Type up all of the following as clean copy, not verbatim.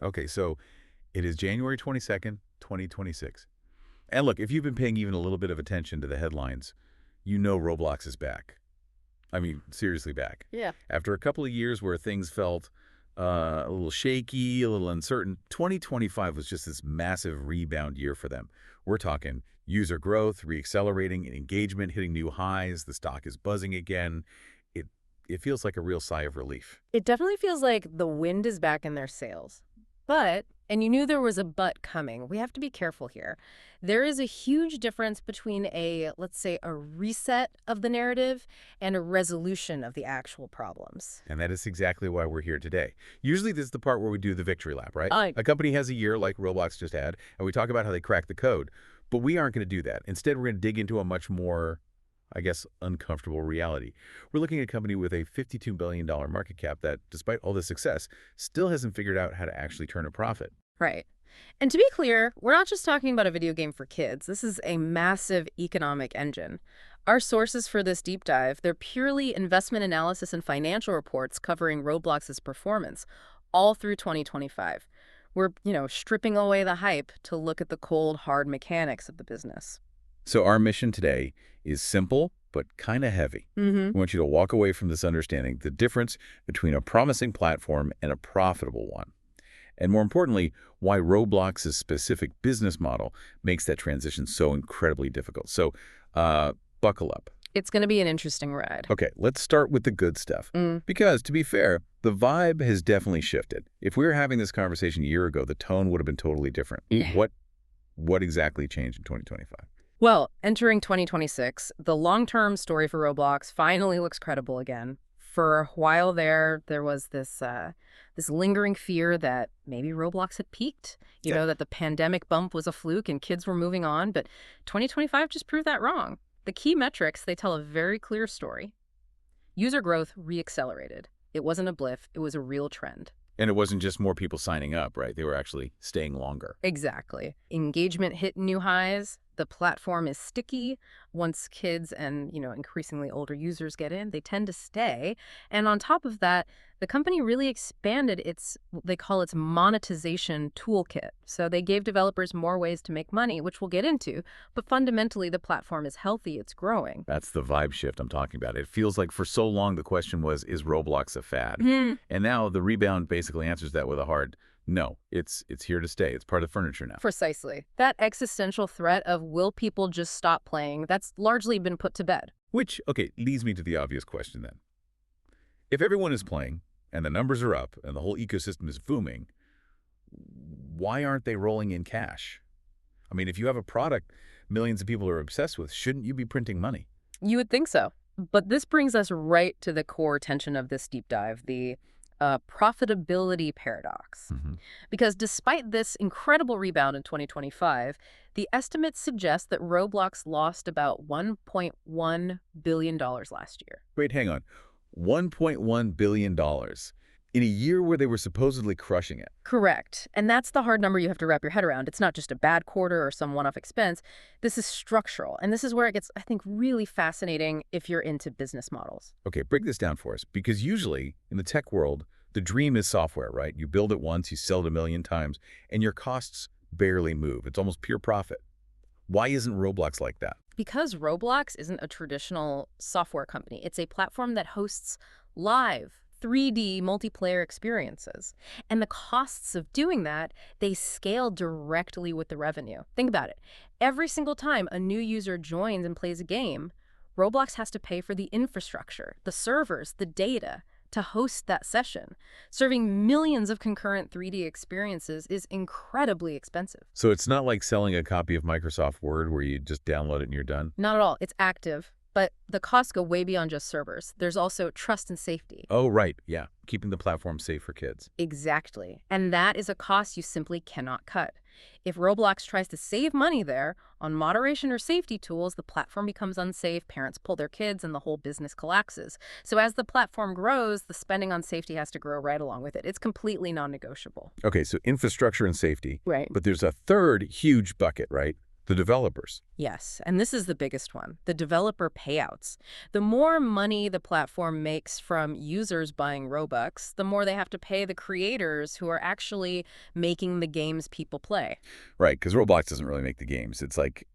Okay, so it is January 22nd, 2026. And look, if you've been paying even a little bit of attention to the headlines, you know Roblox is back. I mean, seriously back. Yeah. After a couple of years where things felt a little shaky, a little uncertain, 2025 was just this massive rebound year for them. We're talking user growth, reaccelerating, and engagement hitting new highs. The stock is buzzing again. It feels like a real sigh of relief. It definitely feels like the wind is back in their sails. But, and you knew there was a but coming, we have to be careful here. There is a huge difference between let's say, a reset of the narrative and a resolution of the actual problems. And that is exactly why we're here today. Usually this is the part where we do the victory lap, right? I A company has a year like Roblox just had, and we talk about how they cracked the code. But we aren't going to do that. Instead, we're going to dig into a much more, I guess, uncomfortable reality. We're looking at a company with a $52 billion market cap that, despite all this success, still hasn't figured out how to actually turn a profit. Right. And to be clear, we're not just talking about a video game for kids. This is a massive economic engine. Our sources for this deep dive, they're purely investment analysis and financial reports covering Roblox's performance all through 2025. We're, stripping away the hype to look at the cold, hard mechanics of the business. So our mission today is simple, but kind of heavy. We want you to walk away from this understanding the difference between a promising platform and a profitable one. And more importantly, why Roblox's specific business model makes that transition so incredibly difficult. So buckle up. It's going to be an interesting ride. Okay, let's start with the good stuff. Because, to be fair, the vibe has definitely shifted. If we were having this conversation a year ago, the tone would have been totally different. Yeah. What exactly changed in 2025? Well, entering 2026, the long-term story for Roblox finally looks credible again. For a while there was this lingering fear that maybe Roblox had peaked, that the pandemic bump was a fluke and kids were moving on, but 2025 just proved that wrong. The key metrics, they tell a very clear story. User growth reaccelerated. It wasn't a blip, it was a real trend. And it wasn't just more people signing up, right? They were actually staying longer. Exactly. Engagement hit new highs. The platform is sticky. Once kids and, increasingly older users get in, they tend to stay. And on top of that, the company really expanded they call its monetization toolkit. So they gave developers more ways to make money, which we'll get into. But fundamentally, the platform is healthy. It's growing. That's the vibe shift I'm talking about. It feels like for so long the question was, is Roblox a fad? And now the rebound basically answers that with a hard no. It's here to stay. It's part of the furniture now. Precisely. That existential threat of will people just stop playing, that's largely been put to bed. Which, okay, leads me to the obvious question then. If everyone is playing, and the numbers are up, and the whole ecosystem is booming, why aren't they rolling in cash? I mean, if you have a product millions of people are obsessed with, shouldn't you be printing money? You would think so. But this brings us right to the core tension of this deep dive, the profitability paradox. Because despite this incredible rebound in 2025, the estimates suggest that Roblox lost about $1.1 billion last year. Wait, hang on. $1.1 billion in a year where they were supposedly crushing it. Correct. And that's the hard number you have to wrap your head around. It's not just a bad quarter or some one-off expense. This is structural. And this is where it gets, I think, really fascinating if you're into business models. Okay, break this down for us. Because usually, in the tech world, the dream is software, right? You build it once, you sell it 1,000,000 times, and your costs barely move. It's almost pure profit. Why isn't Roblox like that? Because Roblox isn't a traditional software company. It's a platform that hosts live 3D multiplayer experiences. And the costs of doing that, they scale directly with the revenue. Think about it. Every single time a new user joins and plays a game, Roblox has to pay for the infrastructure, the servers, the data to host that session. Serving millions of concurrent 3D experiences is incredibly expensive. So it's not like selling a copy of Microsoft Word where you just download it and you're done? Not at all. It's active. But the costs go way beyond just servers. There's also trust and safety. Oh, right. Yeah. Keeping the platform safe for kids. Exactly. And that is a cost you simply cannot cut. If Roblox tries to save money there on moderation or safety tools, the platform becomes unsafe, parents pull their kids, and the whole business collapses. So as the platform grows, the spending on safety has to grow right along with it. It's completely non-negotiable. Okay, so infrastructure and safety. Right. But there's a third huge bucket, right? The developers. Yes, and this is the biggest one, the developer payouts. The more money the platform makes from users buying Robux, the more they have to pay the creators who are actually making the games people play. Right, because Roblox doesn't really make the games. It's like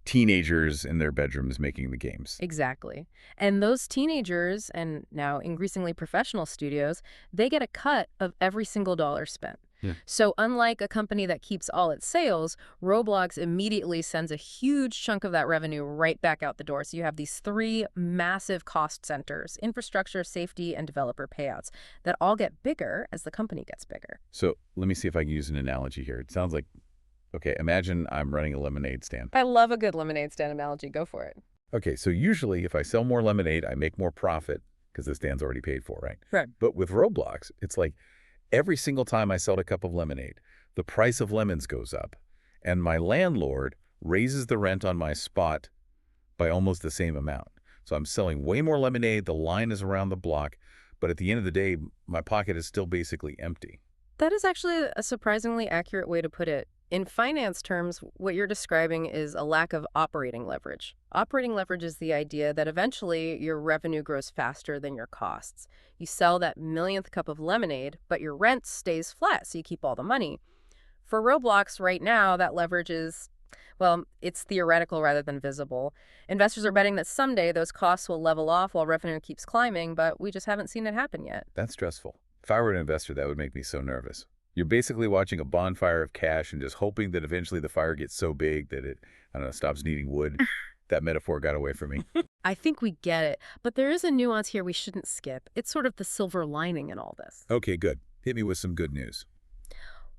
teenagers in their bedrooms making the games. Exactly. And those teenagers, and now increasingly professional studios, they get a cut of every single dollar spent. Yeah. So unlike a company that keeps all its sales, Roblox immediately sends a huge chunk of that revenue right back out the door. So you have these three massive cost centers: infrastructure, safety, and developer payouts, that all get bigger as the company gets bigger. So let me see if I can use an analogy here. It sounds like, okay, imagine I'm running a lemonade stand. I love a good lemonade stand analogy. Go for it. Okay, so usually if I sell more lemonade, I make more profit because the stand's already paid for, right? Right. But with Roblox, it's like every single time I sell a cup of lemonade, the price of lemons goes up, and my landlord raises the rent on my spot by almost the same amount. So I'm selling way more lemonade, the line is around the block, but at the end of the day, my pocket is still basically empty. That is actually a surprisingly accurate way to put it. In finance terms, what you're describing is a lack of operating leverage. Operating leverage is the idea that eventually your revenue grows faster than your costs. You sell that millionth cup of lemonade, but your rent stays flat, so you keep all the money. For Roblox right now, that leverage is, well, it's theoretical rather than visible. Investors are betting that someday those costs will level off while revenue keeps climbing, but we just haven't seen it happen yet. That's stressful. If I were an investor, that would make me so nervous. You're basically watching a bonfire of cash and just hoping that eventually the fire gets so big that it, I don't know, stops needing wood. That metaphor got away from me. I think we get it, but there is a nuance here we shouldn't skip. It's sort of the silver lining in all this. Okay, good. Hit me with some good news.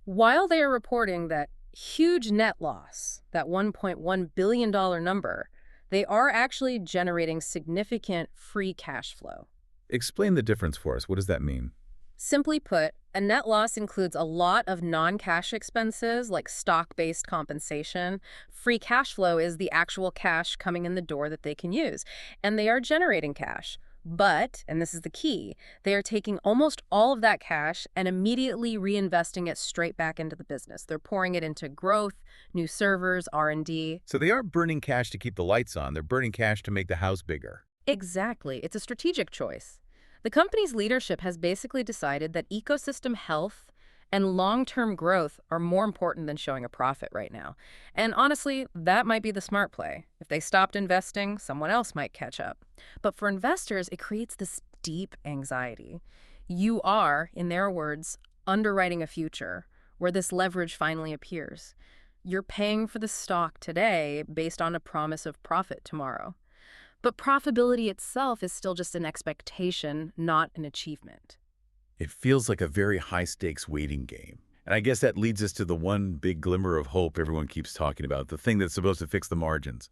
While they are reporting that huge net loss, that $1.1 billion number, they are actually generating significant free cash flow. Explain the difference for us. What does that mean? Simply put, a net loss includes a lot of non-cash expenses like stock-based compensation. Free cash flow is the actual cash coming in the door that they can use, and they are generating cash. But, and this is the key, they are taking almost all of that cash and immediately reinvesting it straight back into the business. They're pouring it into growth, new servers, R&D. So they aren't burning cash to keep the lights on. They're burning cash to make the house bigger. Exactly. It's a strategic choice. The company's leadership has basically decided that ecosystem health and long-term growth are more important than showing a profit right now. And honestly, that might be the smart play. If they stopped investing, someone else might catch up. But for investors, it creates this deep anxiety. You are, in their words, underwriting a future where this leverage finally appears. You're paying for the stock today based on a promise of profit tomorrow. But profitability itself is still just an expectation, not an achievement. It feels like a very high-stakes waiting game. And I guess that leads us to the one big glimmer of hope everyone keeps talking about, the thing that's supposed to fix the margins.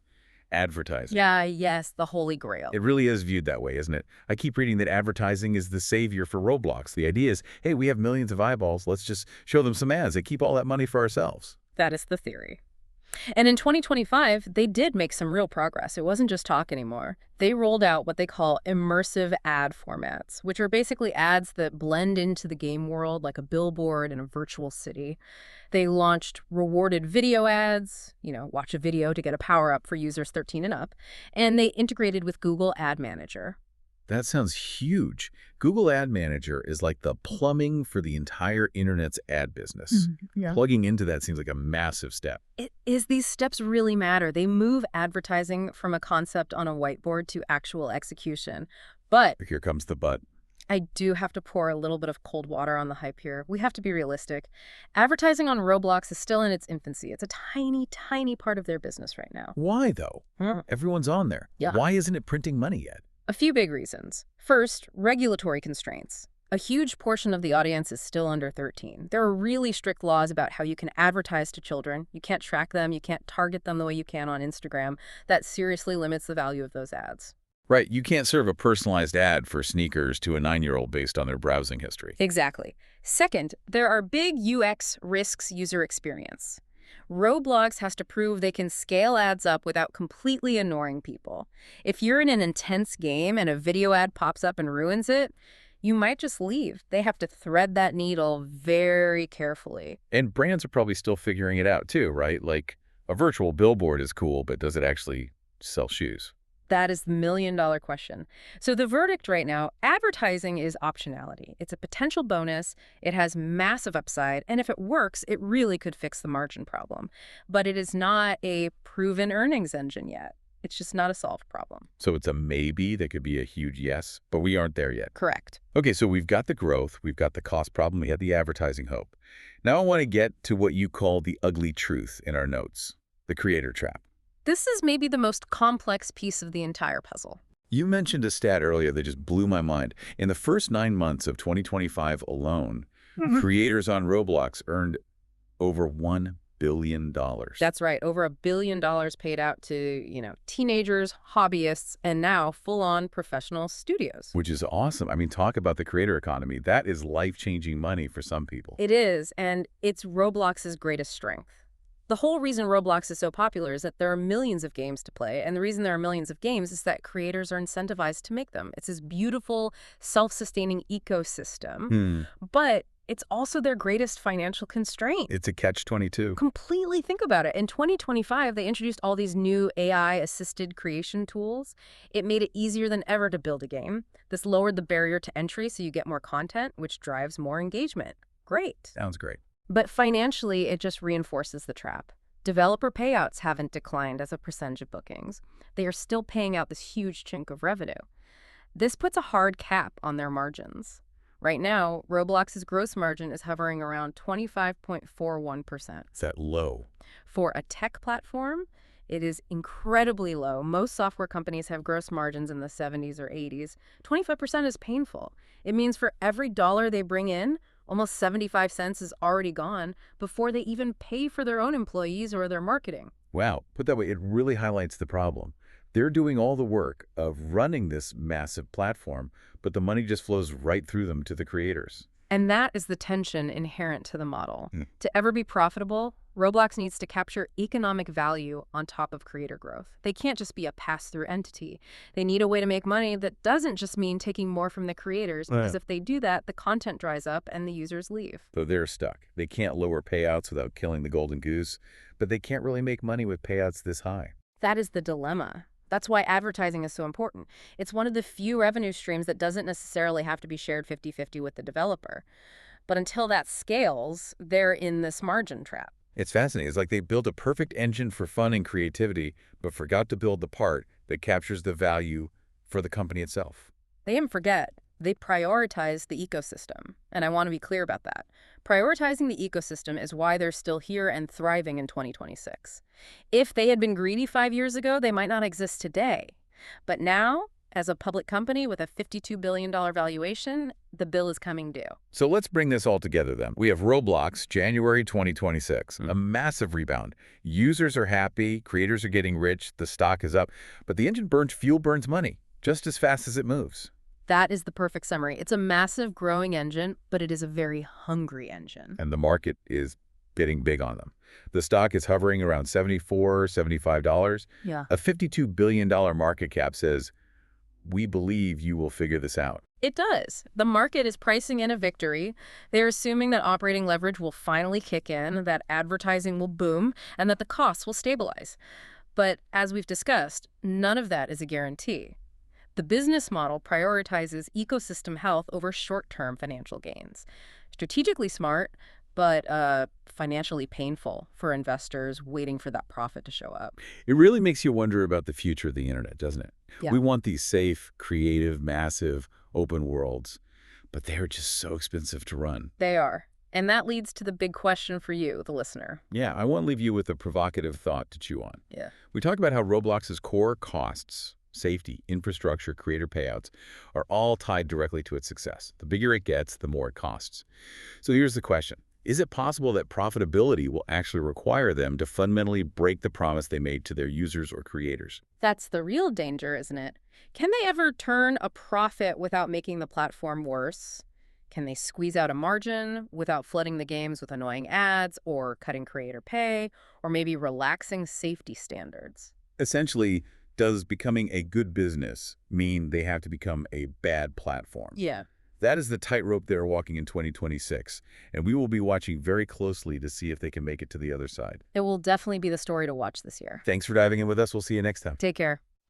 Advertising. Yeah, yes, the holy grail. It really is viewed that way, isn't it? I keep reading that advertising is the savior for Roblox. The idea is, hey, we have millions of eyeballs. Let's just show them some ads and keep all that money for ourselves. That is the theory. And in 2025, they did make some real progress. It wasn't just talk anymore. They rolled out what they call immersive ad formats, which are basically ads that blend into the game world like a billboard in a virtual city. They launched rewarded video ads, watch a video to get a power-up for users 13 and up, and they integrated with Google Ad Manager. That sounds huge. Google Ad Manager is like the plumbing for the entire internet's ad business. Yeah. Plugging into that seems like a massive step. It is. These steps really matter. They move advertising from a concept on a whiteboard to actual execution. But Here comes the but. I do have to pour a little bit of cold water on the hype here. We have to be realistic. Advertising on Roblox is still in its infancy. It's a tiny, tiny part of their business right now. Why, though? Hmm. Everyone's on there. Yeah. Why isn't it printing money yet? A few big reasons. First, regulatory constraints. A huge portion of the audience is still under 13. There are really strict laws about how you can advertise to children. You can't track them. You can't target them the way you can on Instagram. That seriously limits the value of those ads. Right, you can't serve a personalized ad for sneakers to a 9-year-old based on their browsing history. Exactly. Second, there are big UX risks user experience. Roblox has to prove they can scale ads up without completely annoying people. If you're in an intense game and a video ad pops up and ruins it, you might just leave. They have to thread that needle very carefully. And brands are probably still figuring it out too, right? Like, A virtual billboard is cool, but does it actually sell shoes? That is the million-dollar question. So the verdict right now, advertising is optionality. It's a potential bonus. It has massive upside. And if it works, it really could fix the margin problem. But it is not a proven earnings engine yet. It's just not a solved problem. So it's a maybe that could be a huge yes, but we aren't there yet. Correct. Okay, so we've got the growth, we've got the cost problem, we had the advertising hope. Now I want to get to what you call the ugly truth in our notes, the creator trap. This is maybe the most complex piece of the entire puzzle. You mentioned a stat earlier that just blew my mind. In the first 9 months of 2025 alone, creators on Roblox earned over $1 billion. That's right. Over $1 billion paid out to, teenagers, hobbyists, and now full-on professional studios. Which is awesome. I mean, talk about the creator economy. That is life-changing money for some people. It is, and it's Roblox's greatest strength. The whole reason Roblox is so popular is that there are millions of games to play, and the reason there are millions of games is that creators are incentivized to make them. It's this beautiful, self-sustaining ecosystem, but it's also their greatest financial constraint. It's a catch-22. Completely think about it. In 2025, they introduced all these new AI-assisted creation tools. It made it easier than ever to build a game. This lowered the barrier to entry so you get more content, which drives more engagement. Great. Sounds great. But financially, it just reinforces the trap. Developer payouts haven't declined as a percentage of bookings. They are still paying out this huge chunk of revenue. This puts a hard cap on their margins. Right now, Roblox's gross margin is hovering around 25.41%. Is that low? For a tech platform, it is incredibly low. Most software companies have gross margins in the 70s or 80s. 25% is painful. It means for every dollar they bring in, almost 75 cents is already gone before they even pay for their own employees or their marketing. Wow. Put that way, it really highlights the problem. They're doing all the work of running this massive platform, but the money just flows right through them to the creators. And that is the tension inherent to the model. To ever be profitable, Roblox needs to capture economic value on top of creator growth. They can't just be a pass-through entity. They need a way to make money that doesn't just mean taking more from the creators, because if they do that, the content dries up and the users leave. So they're stuck. They can't lower payouts without killing the golden goose, but they can't really make money with payouts this high. That is the dilemma. That's why advertising is so important. It's one of the few revenue streams that doesn't necessarily have to be shared 50-50 with the developer. But until that scales, they're in this margin trap. It's fascinating. It's like they built a perfect engine for fun and creativity, but forgot to build the part that captures the value for the company itself. They didn't forget. They prioritize the ecosystem. And I want to be clear about that. Prioritizing the ecosystem is why they're still here and thriving in 2026. If they had been greedy 5 years ago, they might not exist today. But now, as a public company with a $52 billion valuation, the bill is coming due. So let's bring this all together then. We have Roblox, January 2026, a massive rebound. Users are happy, creators are getting rich, the stock is up, but the engine burns fuel, burns money, just as fast as it moves. That is the perfect summary. It's a massive growing engine, but it is a very hungry engine. And the market is getting big on them. The stock is hovering around $74, $75. Yeah. A $52 billion market cap says, we believe you will figure this out. It does. The market is pricing in a victory. They're assuming that operating leverage will finally kick in, that advertising will boom, and that the costs will stabilize. But as we've discussed, none of that is a guarantee. The business model prioritizes ecosystem health over short-term financial gains. Strategically smart, but financially painful for investors waiting for that profit to show up. It really makes you wonder about the future of the internet, doesn't it? Yeah. We want these safe, creative, massive, open worlds, but they're just so expensive to run. They are. And that leads to the big question for you, the listener. Yeah, I want to leave you with a provocative thought to chew on. Yeah. We talk about how Roblox's core costs, safety, infrastructure, creator payouts, are all tied directly to its success. The bigger it gets, the more it costs. So here's the question. Is it possible that profitability will actually require them to fundamentally break the promise they made to their users or creators? That's the real danger, isn't it? Can they ever turn a profit without making the platform worse? Can they squeeze out a margin without flooding the games with annoying ads or cutting creator pay or maybe relaxing safety standards? Essentially, does becoming a good business mean they have to become a bad platform? Yeah. That is the tightrope they're walking in 2026, and we will be watching very closely to see if they can make it to the other side. It will definitely be the story to watch this year. Thanks for diving in with us. We'll see you next time. Take care.